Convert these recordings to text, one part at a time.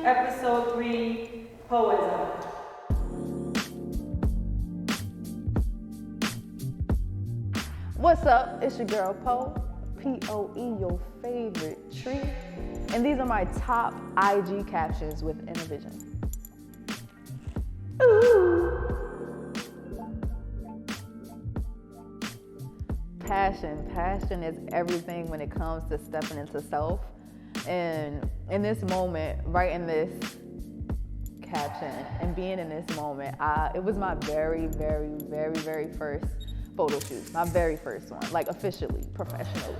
Episode 3, Poism. What's up? It's your girl Poe, P-O-E, your favorite tree. And these are my top IG captions with Inrvision. Ooh. Passion is everything when it comes to stepping into self. And in this moment, right in this caption, and being in this moment, it was my very first photo shoot, my very first one, like officially, professionally.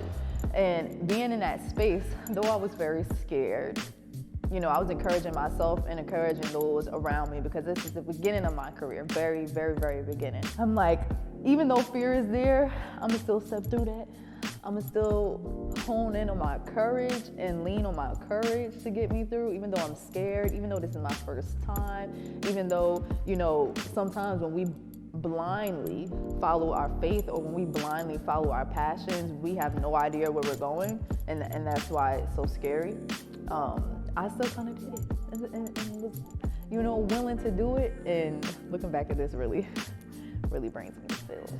And being in that space, though I was very scared, you know, I was encouraging myself and encouraging those around me because this is the beginning of my career, very beginning. I'm like, even though fear is there, I'm gonna still step through that. I'm gonna still hone in on my courage and lean on my courage to get me through, even though I'm scared, even though this is my first time, even though, you know, sometimes when we blindly follow our faith or when we blindly follow our passions, we have no idea where we're going, and that's why it's so scary. I still kind of did it and was, you know, willing to do it, and looking back at this really brings me to feels.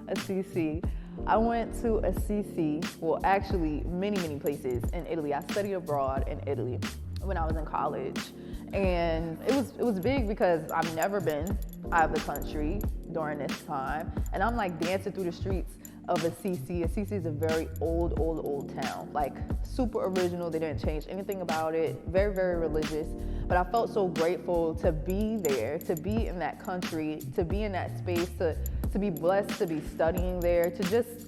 A CC. I went to a CC, well actually many places in Italy. I studied abroad in Italy when I was in college. And it was big because I've never been out of the country during this time. And I'm like dancing through the streets of a CC. A CC is a very old town, like super original. They didn't change anything about it. Very religious. But I felt so grateful to be there, to be in that country, to be in that space, to be blessed to be studying there, to just,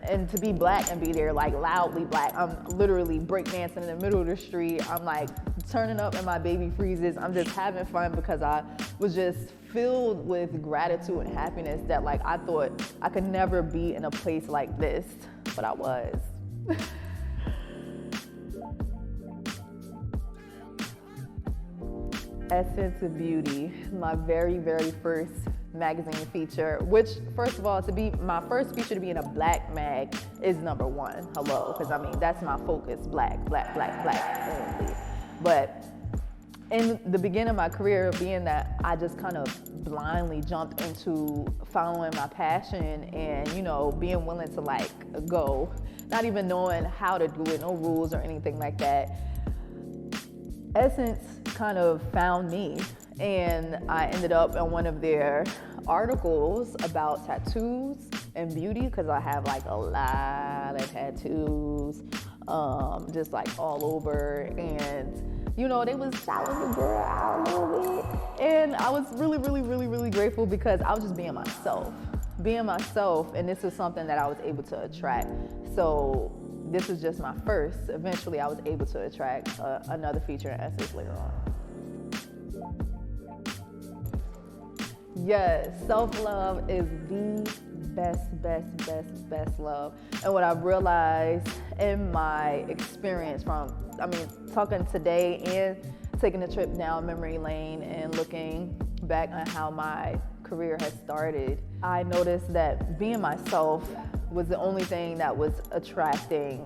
and to be black and be there, like loudly black. I'm literally breakdancing in the middle of the street. I'm like turning up in my baby freezes. I'm just having fun because I was just filled with gratitude and happiness that like I thought I could never be in a place like this, but I was. Essence of Beauty, my very first magazine feature, which first of all, to be my first feature to be in a black mag is number one. Hello, because I mean that's my focus, black only. But in the beginning of my career, being that I just kind of blindly jumped into following my passion and, you know, being willing to like go, not even knowing how to do it, no rules or anything like that. Essence kind of found me, and I ended up in one of their articles about tattoos and beauty because I have like a lot of tattoos, just like all over, and you know, they was shouting the girl out a little bit, and I was really grateful because I was just being myself, and this is something that I was able to attract. So this was just my first. Eventually I was able to attract another feature in Essence later on. Yes, self-love is the best love. And what I've realized in my experience from, talking today and taking a trip down memory lane and looking back on how my career has started, I noticed that being myself was the only thing that was attracting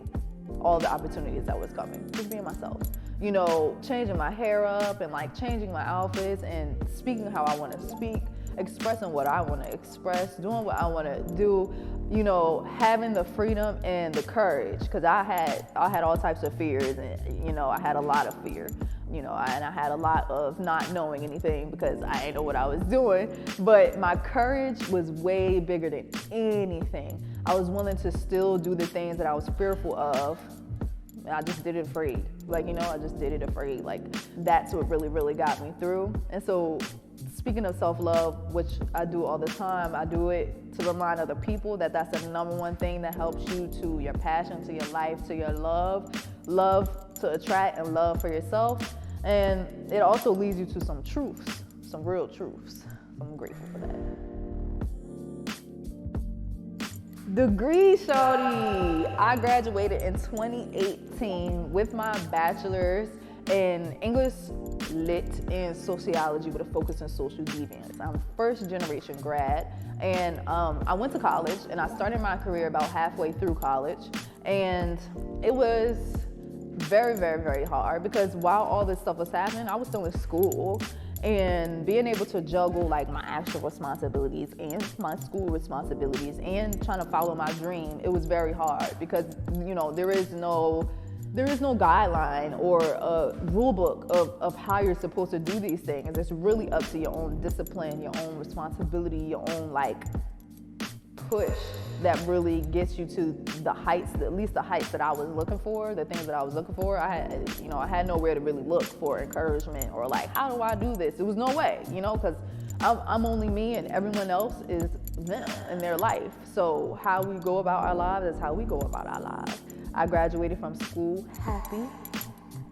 all the opportunities that was coming. Just being myself. You know, changing my hair up and like changing my outfits and speaking how I want to speak, expressing what I want to express, doing what I want to do, you know, having the freedom and the courage, because I had all types of fears, and you know, I had a lot of fear, you know, and I had a lot of not knowing anything because I didn't know what I was doing, but my courage was way bigger than anything. I was willing to still do the things that I was fearful of. I just did it afraid. Like, you know, I just did it afraid. Like, that's what really got me through. And so, speaking of self-love, which I do all the time, I do it to remind other people that that's the number one thing that helps you to your passion, to your life, to your love to attract and love for yourself. And it also leads you to some truths, some real truths. I'm grateful for that. Degree, shorty. I graduated in 2018 with my bachelor's in English Lit and sociology with a focus on social deviance. I'm first generation grad, and I went to college and I started my career about halfway through college, And it was very, very, very hard because while all this stuff was happening, I was still in school. And being able to juggle like my actual responsibilities and my school responsibilities and trying to follow my dream, it was very hard because, you know, there is no guideline or a rule book of how you're supposed to do these things. It's really up to your own discipline, your own responsibility, your own like push that really gets you to the heights, at least the heights that I was looking for, the things that I was looking for. I had nowhere to really look for encouragement or like, how do I do this? It was no way, you know, because I'm only me and everyone else is them in their life. So how we go about our lives is how we go about our lives. I graduated from school happy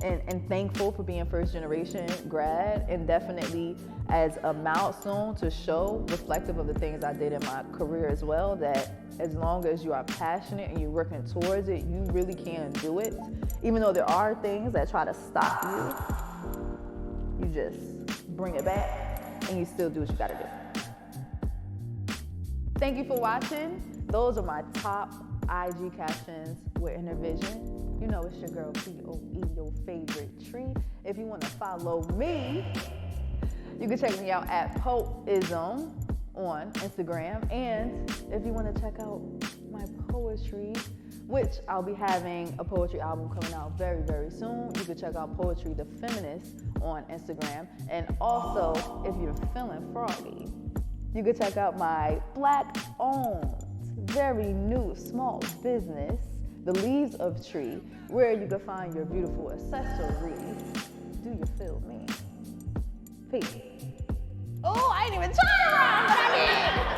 and thankful for being first generation grad, and definitely as a milestone to show, reflective of the things I did in my career as well, that as long as you are passionate and you're working towards it, you really can do it. Even though there are things that try to stop you, you just bring it back and you still do what you gotta do. Thank you for watching. Those are my top IG captions with Inrvision. You know it's your girl P.O.E., your favorite tree. If you want to follow me, you can check me out at Poetism on Instagram. And if you want to check out my poetry, which I'll be having a poetry album coming out very, very soon, you can check out Poetry the Feminist on Instagram. And also, if you're feeling froggy, you can check out my Black-owned, very new small business, The Leaves of Tree, where you can find your beautiful accessories. Do you feel me? Peace. Oh, I ain't even trying around, but I did.